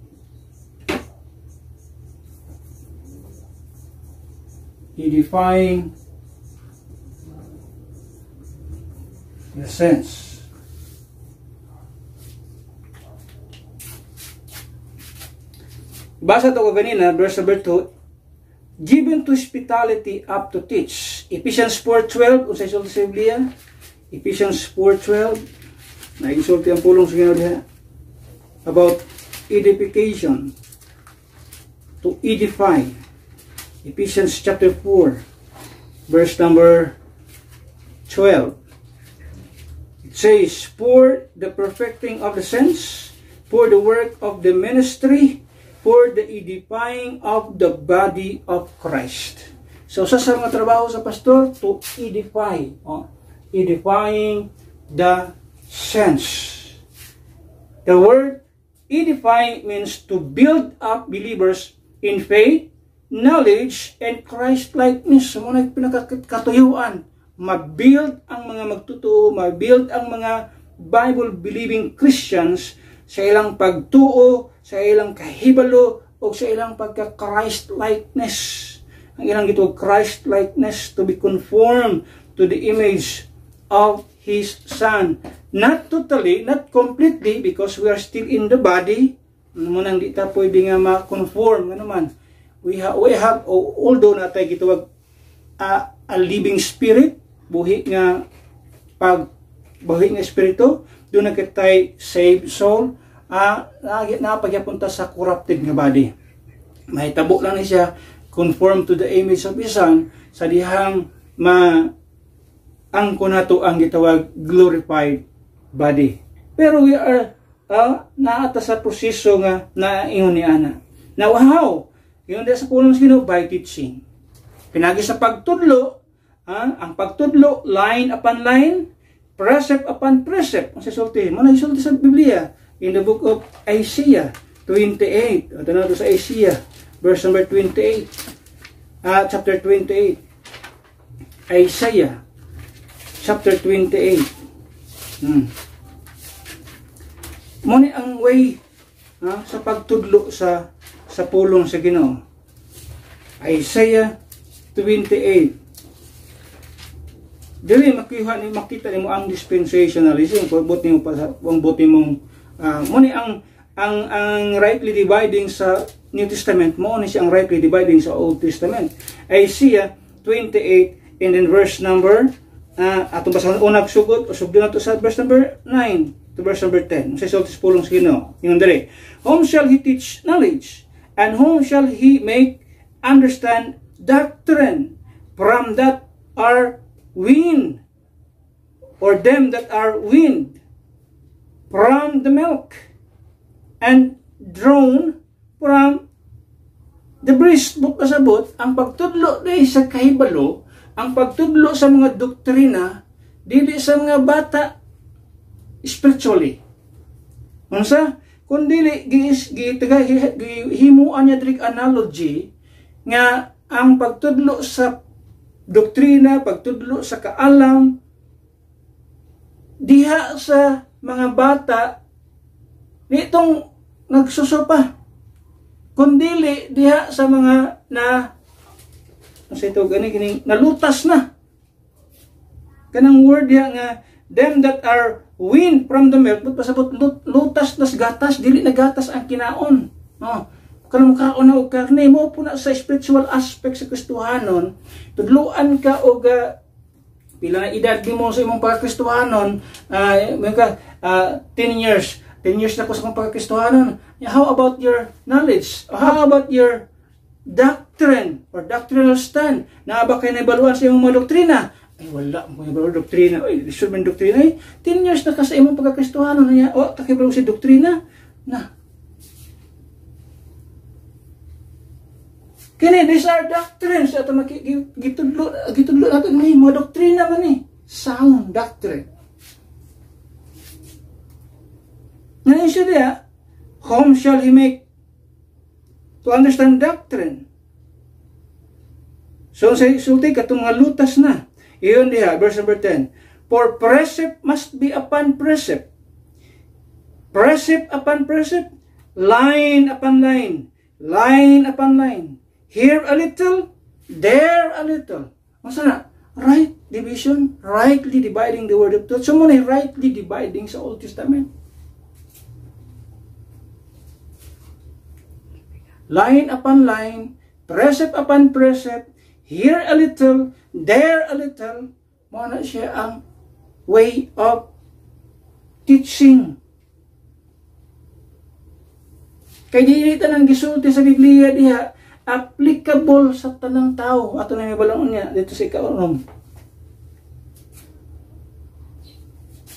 Edifying the sense. Basa ito ko ganina, verse number 2, given to hospitality up to teach. Ephesians 4:12, kung sa isulti sa Biblia, Ephesians 4:12, naisulti ang pulong sa Ginoo diha, about edification, to edify. Ephesians chapter 4, verse number 12. It says, for the perfecting of the saints, for the work of the ministry, for the edifying of the body of Christ. So, sa mga trabaho sa pastor, to edify. Edifying the saints. The word edify means to build up believers in faith, knowledge, and Christ-likeness. So, muna pinakatuyuan. Mabuild ang mga magtutuo, mabuild ang mga Bible-believing Christians sa ilang pagtuo, sa ilang kahibalo, o sa ilang pagka-Christ-likeness. Ang ilang ito, Christ-likeness, to be conformed to the image of His Son. Not totally, not completely, because we are still in the body. Munang di ta pwede nga ma-conform. Ano man? We have, although natay gitawag a living spirit, buhi nga espiritu, doon na kitay saved soul, napagyapunta sa corrupted nga body. Mahitabo lang ni siya, conform to the image of His Son, sa dihang ang kunato ang gitawag glorified body. Pero we are naata sa proseso nga naingon ni ana. Now how? Yun sa pulong sa Ginoo, by teaching. Pinagi sa pagtudlo, ang pagtudlo, line upon line, precept upon precept. Ang sisulti, muna isulti sa Biblia, in the book of Isaiah 28. Ito na ito sa Isaiah, verse number 28. Chapter 28. Isaiah, chapter 28. Muna ang way sa pagtudlo sa pulong sa Ginoo. Isaiah 28. Dili makita nimo ang dispensationalism, kung buti mong muna ang rightly dividing sa New Testament, mo ni siyang rightly dividing sa Old Testament. Isaiah 28 and then verse number atong basahan unang sugod o sugdo nato sa verse number 9 to verse number 10. Sa sulti pulong sa Ginoo, ingon diri, whom shall He teach knowledge, and whom shall He make understand doctrine? From that are weaned, or them that are weaned from the milk, and drawn from the breast. Pasabot, ang pagtudlo dahil sa kahibalo, ang pagtudlo sa mga doktrina, dili sa mga bata spiritually. Unsa? Kung dili himuan niya diri analogy nga ang pagtudlo sa doktrina, pagtudlo sa kaalam diha sa mga bata nitong nagsusupa, kundili diha sa mga nalutas na. Kanang word diha nga them that are weaned from the milk, but pasabot lutas nas gatas, dili na gatas ang kinaon. Kanang kaon na og karne mo po na sa spiritual aspect sa Kristohanon, tudluan ka og pila na edad mo sa imong pagkristohanon, 10 years na ko sa imong pagkristohanon. How about your knowledge? How about your doctrine or doctrinal stand? Na ba kay naibaluan sa imong mga doktrina? Ay wala mo yung doktrina. Ay sure man doktrina. 10 years na ka sa imong pagkristohanon niya. O takibalo si doktrina na. Kini, these are doctrines. Ito gitudlo natin mga doktrina man eh. Sound doctrine. Ngayon siya diya, whom shall He make to understand doctrine? So, sa sulti, katong mga lutas na. Iyon diya, verse number 10. For precept must be upon precept. Precept upon precept. Line upon line. Line upon line. Here a little, there a little. Masa na? Right division? Rightly dividing the word of truth. So muna rightly dividing sa Old Testament. Line upon line, precept upon precept, here a little, there a little, muna siya ang way of teaching. Kaya dili tanan gisulti sa Biblia diha, applicable sa tanang tao. Ato na may balon niya dito sa ika-6.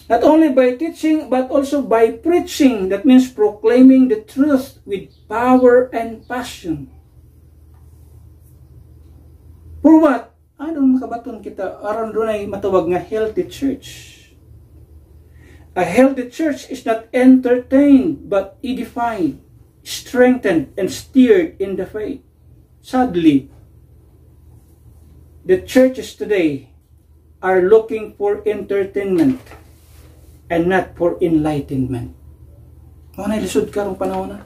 Not only by teaching, but also by preaching. That means proclaiming the truth with power and passion. For what? Anong makabaton kita? Aron doon ay matawag nga healthy church. A healthy church is not entertained, but edified, strengthened, and steered in the faith. Sadly, the churches today are looking for entertainment and not for enlightenment. Mga lisod karong panahon na.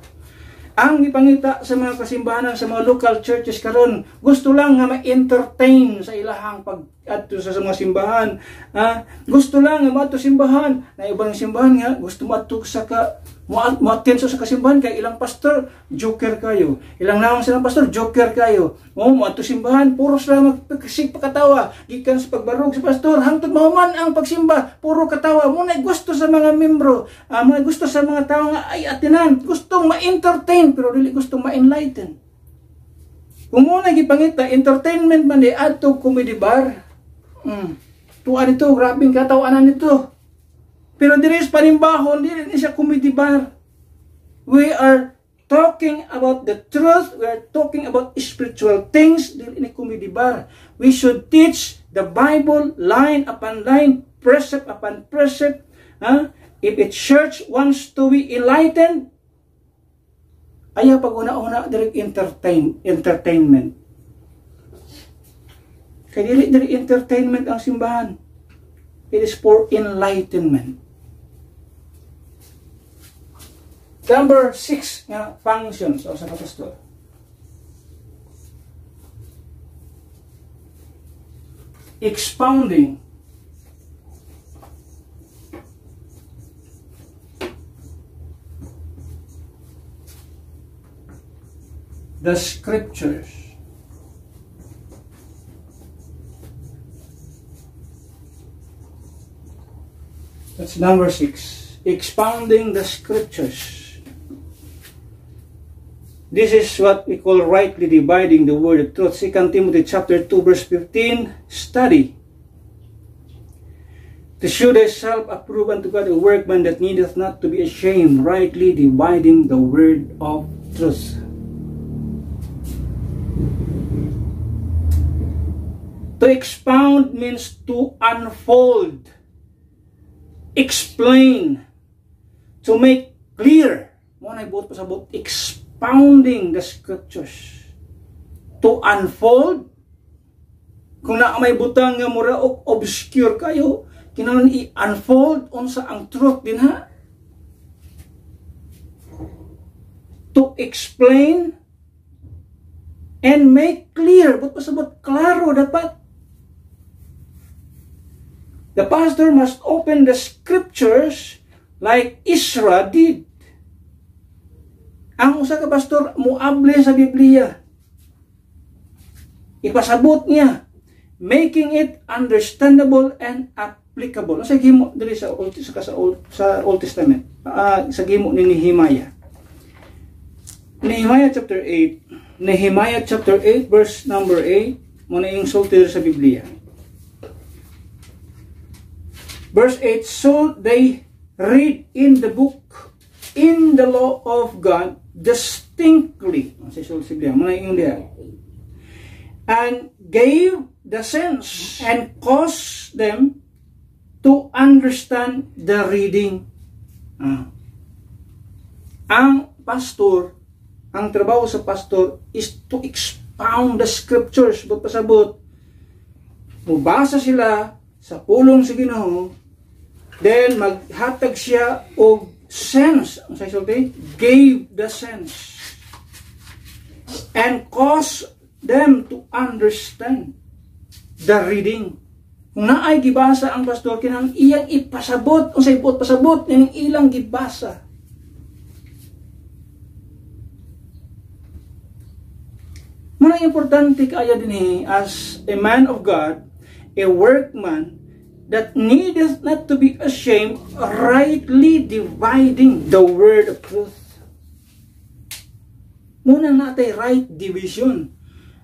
Ang ipangita sa mga kasimbahan, sa mga local churches karon, gusto lang nga ma-entertain sa ilahang pag-adto sa mga simbahan. Gusto lang nga ma-adto simbahan. Na ibang simbahan nga, gusto ma-adto sa ma-attend sa kasimbahan kay ilang pastor, joker kayo. Ilang naong silang pastor, joker kayo. Ma-adto simbahan, puro sila magpakatawa. Gikan sa pagbarog sa pastor, hangtod mahuman ang pagsimba, puro katawa. Muna gusto sa mga membro, mga gusto sa mga tao nga ay atinan, gustong ma-entertain, pero dili gustong ma-enlighten. Kung muna gipangita, entertainment man di adto comedy bar. Tuwa nito, grabing katawanan nito. Pero diri sa panimbahon, dili siya comedy bar. We are talking about the truth. We are talking about spiritual things. Dili ni comedy bar. We should teach the Bible line upon line, precept upon precept. If a church wants to be enlightened, ayaw pag una-una direct entertainment. Kaya dili entertainment ang simbahan. It is for enlightenment. Number 6 nga functions sa pastor. Expounding the scriptures. That's number 6. Expounding the scriptures. This is what we call rightly dividing the word of truth. 2 Timothy chapter 2 verse 15. Study to show thyself approved unto God, a workman that needeth not to be ashamed, rightly dividing the word of truth. To expound means to unfold, explain, to make clear. Muna ibuot pa sa buot, expounding the scriptures. To unfold, kung na may butang nga mura o obscure kayo, kinahanglan i-unfold unsa ang truth din ha. To explain and make clear. But pasabot, klaro dapat. The pastor must open the scriptures like Ezra did. Ang usa ka pastor muable sa Biblia. Ipasabot niya, making it understandable and applicable. Sa gimo diri sa Old Testament, sa gimo ni Nehemiah. Nehemiah chapter 8. Nehemiah chapter 8 verse number 8, mo na yung sulti sa Biblia. Verse 8, so they read in the book, in the law of God, distinctly, and gave the sense and caused them to understand the reading. Ang pastor, ang trabaho sa pastor is to expound the scriptures. But pasabot, mubasa sila sa pulong sa Ginoo, then maghatag siya og sense, ang sabi, gave the sense and caused them to understand the reading. Kung naay gibasa ang pastor, kinang iyang ipasabot, o sa ipot pasabot, yung ilang gibasa. Muna importante kaya din as a man of God, a workman, that needeth not to be ashamed, rightly dividing the word of truth. Muna natay right division.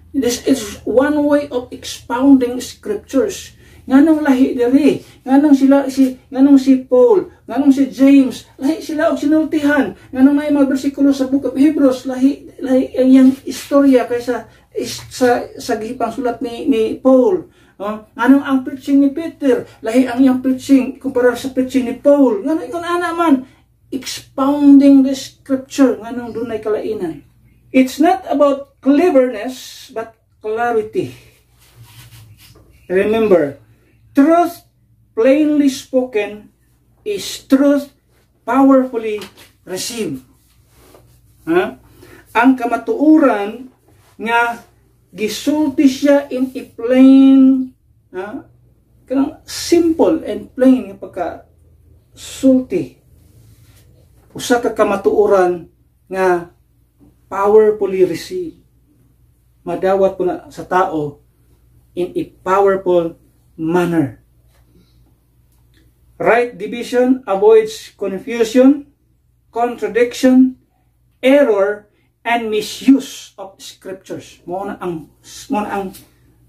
This is one way of expounding scriptures. Nganong lahi diri, nganong si Paul, nganong si James, lahi sila og sinultihan. Nganong may mga bersikulo sa Book of Hebrews, lahi ang iyang istorya kaysa sa gihipang sulat ni Paul. Nganong ang preaching ni Peter, lahi ang iyang preaching kumpara sa preaching ni Paul. Nganong ikon ana man expounding the scripture, nganong dunay kalainan. It's not about cleverness but clarity. Remember, truth plainly spoken is truth powerfully received. Ang kamatuoran nga gisulti siya in a plain, simple and plain nga pagka-sulti. Usa ka kamatuoran nga powerfully received. Madawat po na sa tao in a powerful manner. Right division avoids confusion, contradiction, error, and misuse of scriptures. Muna ang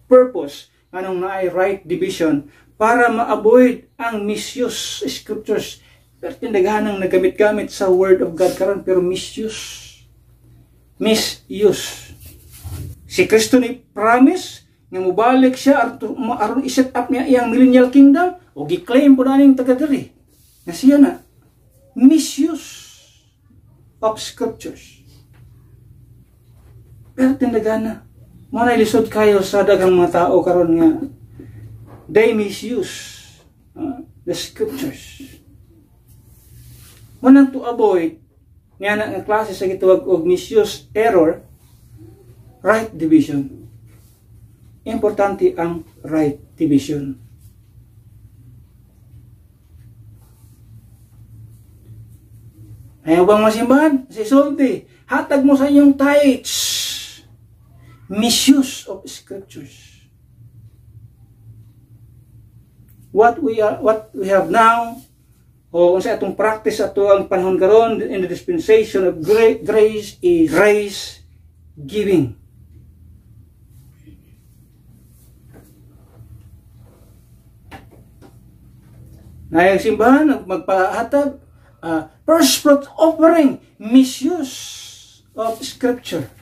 purpose anong naay right division para ma-avoid ang misuse scriptures. Pero tindaghanang nagamit-gamit sa word of God karon pero misuse. Si Kristo ni promise nga mubalik siya aron i-set up niya iyang millennial kingdom o gi-claim po na ning taga diri nga siya na misuse of scriptures. Pero tindagana mo na ilisod kayo sa daghang mga tao karon nga they misuse the scriptures. Mo nang to avoid nga na klase sa gituwag og misuse, error, right division. Importante ang right division. Ayaw bang masimbahan? Si sulti, hatag mo sa iyong tithes. Misuse of scriptures. What we have now, o sa atong practice ato ang panahon karon in the dispensation of grace is grace giving. Nayang simbahan magpahatag first fruit offering, misuse of scripture.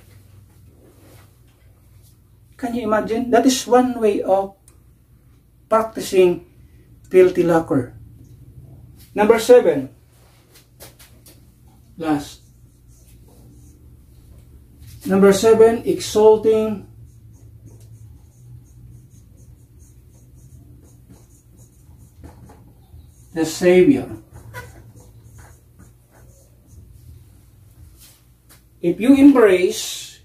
Can you imagine? That is one way of practicing filthy lucre. Number 7. Last. Number 7, exalting the Savior. If you embrace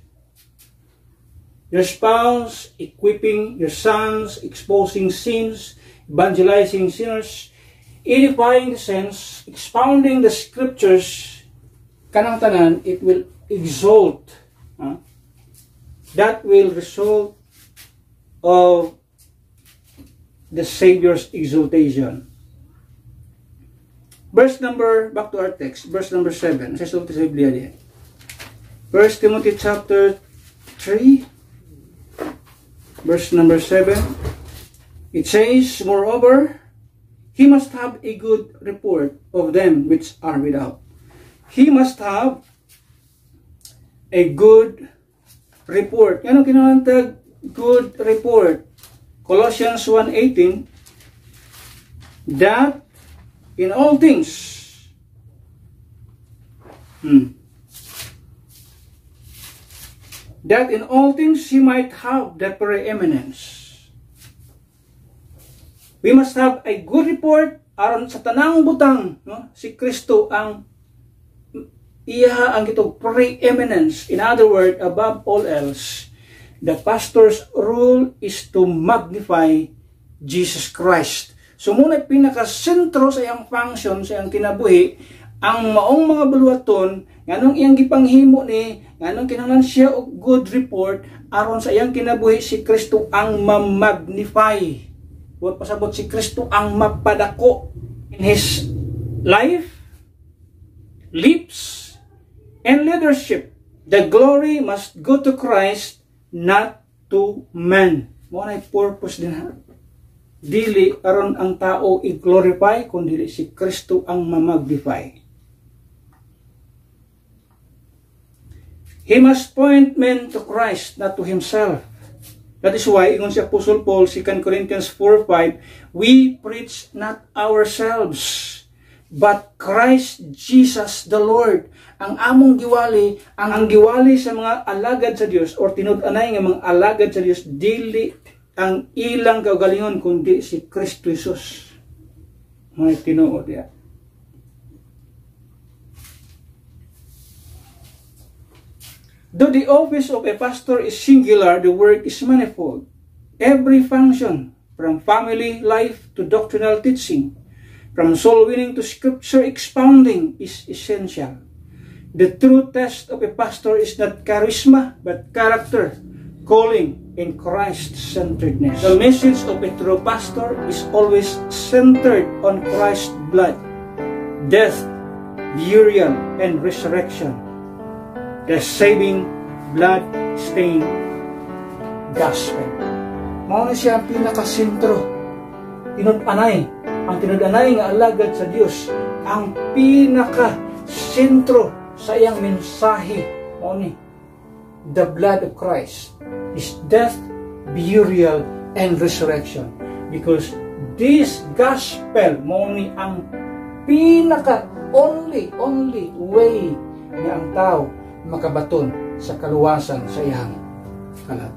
your spouse, equipping your sons, exposing sins, evangelizing sinners, edifying the saints, expounding the scriptures, kanang tanan, it will exalt. That will result of the Savior's exaltation. Back to our text, verse number 7. Sa sulti sa Biblia diyan. 1 Timothy chapter 3, verse number 7. It says, moreover, he must have a good report of them which are without. He must have a good report. Yan ang kinahanglan good report. Colossians 1:18, that in all things that in all things he might have the preeminence. We must have a good report aron sa tanang butang, no? Si Kristo ang iya ang gitong preeminence. In other words, above all else, the pastor's role is to magnify Jesus Christ. So muna pinakasentro sa iyang function, sa iyang kinabuhi, ang maong mga baluaton, nganong iyang gipanghimo ni, nganong kinahanglan siya og good report, aron sa iyang kinabuhi si Kristo ang ma-magnify. Huwag pasabot si Kristo ang mapadako in His life, lips, and leadership. The glory must go to Christ, not to man. Mo na purpose din ha. Dili aron ang tao i-glorify, kundi si Kristo ang ma-magnify. He must point men to Christ, not to himself. That is why, ingon si Apostle Paul, 2 Corinthians 4:5, we preach not ourselves, but Christ Jesus the Lord. Ang among giwali, ang giwali sa mga alagad sa Dios, or tinud-anay nga mga alagad sa Dios, dili ang ilang kaugalingon, kundi si Kristo Jesus. May tinuod yan. Though the office of a pastor is singular, the work is manifold. Every function, from family life to doctrinal teaching, from soul winning to scripture expounding, is essential. The true test of a pastor is not charisma, but character, calling, and Christ-centeredness. The message of a true pastor is always centered on Christ's blood, death, burial, and resurrection. The saving, blood-stained gospel. Mao na siya ang pinakasentro. Tinud-anay. Ang tinud-anay nga alagad sa Dios, ang pinakasentro sa iyang mensahe. Mao ni the blood of Christ, His death, burial, and resurrection. Because this gospel, mao ni ang pinaka only way na ang tao makabaton sa kaluwasan sa iyang kalat.